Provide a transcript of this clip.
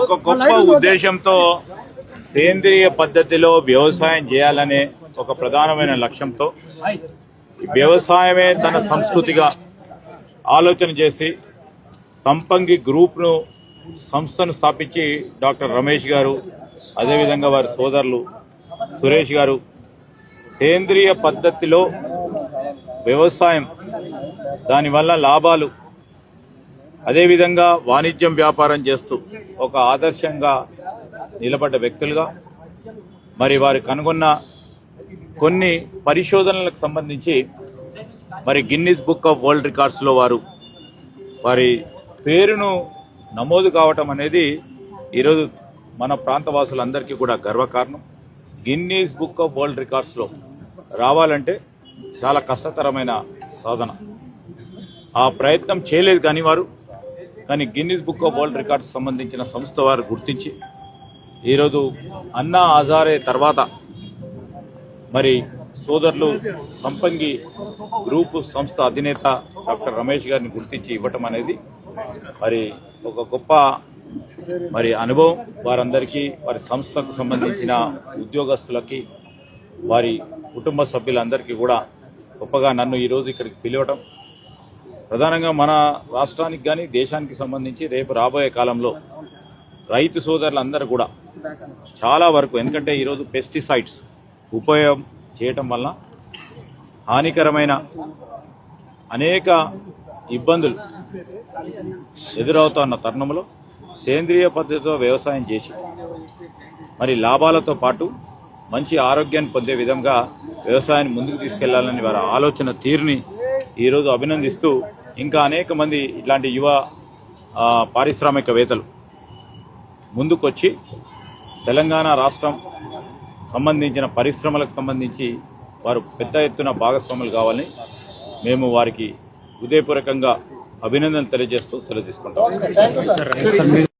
ఒక గొప్ప ఉద్దేశంతో సేంద్రియ పద్ధతిలో వ్యవసాయం చేయాలనే ఒక ప్రధానమైన లక్ష్యంతో వ్యవసాయమే తన సంస్కృతిగా ఆలోచన చేసి సంపంగి గ్రూప్ను సంస్థను స్థాపించి డాక్టర్ రమేష్ గారు అదేవిధంగా వారి సోదరులు సురేష్ గారు సేంద్రియ పద్ధతిలో వ్యవసాయం దానివల్ల లాభాలు అదేవిధంగా వాణిజ్యం వ్యాపారం చేస్తూ ఒక ఆదర్శంగా నిలబడ్డ వ్యక్తులుగా మరి వారు కనుగొన్న కొన్ని పరిశోధనలకు సంబంధించి మరి గిన్నిస్ బుక్ ఆఫ్ వరల్డ్ రికార్డ్స్లో వారి పేరును నమోదు కావటం అనేది ఈరోజు మన ప్రాంతవాసులందరికీ కూడా గర్వకారణం. గిన్నిస్ బుక్ ఆఫ్ వరల్డ్ రికార్డ్స్లో రావాలంటే చాలా కష్టతరమైన సాధన. ఆ ప్రయత్నం చేయలేదు కానీ Guinness book of world records సంబంధించిన సంస్థ వారు గుర్తించి ఈరోజు అన్నా హజారే తర్వాత మరి సోదరులు సంపంగి గ్రూపు సంస్థ అధినేత డాక్టర్ రమేష్ గారిని గుర్తించి ఇవ్వటం అనేది మరి ఒక గొప్ప మరి అనుభవం. వారందరికీ వారి సంస్థకు సంబంధించిన ఉద్యోగస్తులకి వారి కుటుంబ సభ్యులందరికీ కూడా గొప్పగా నన్ను ఈరోజు ఇక్కడికి పిలవటం ప్రధానంగా మన రాష్ట్రానికి కానీ దేశానికి సంబంధించి రేపు రాబోయే కాలంలో రైతు సోదరులందరూ కూడా చాలా వరకు, ఎందుకంటే ఈరోజు పెస్టిసైడ్స్ ఉపయోగం చేయటం వల్ల హానికరమైన అనేక ఇబ్బందులు ఎదురవుతున్న తరుణంలో సేంద్రియ పద్ధతితో వ్యవసాయం చేసి మరి లాభాలతో పాటు మంచి ఆరోగ్యాన్ని పొందే విధంగా వ్యవసాయాన్ని ముందుకు తీసుకెళ్లాలని వారి ఆలోచన తీరుని ఈరోజు అభినందిస్తూ ఇంకా అనేక మంది ఇట్లాంటి యువ పారిశ్రామికవేత్తలు ముందుకొచ్చి తెలంగాణ రాష్ట్రం సంబంధించిన పరిశ్రమలకు సంబంధించి వారు పెద్ద ఎత్తున భాగస్వాములు కావాలని మేము వారికి హృదయపూర్వకంగా అభినందనలు తెలియజేస్తూ సెలవు తీసుకుంటాం.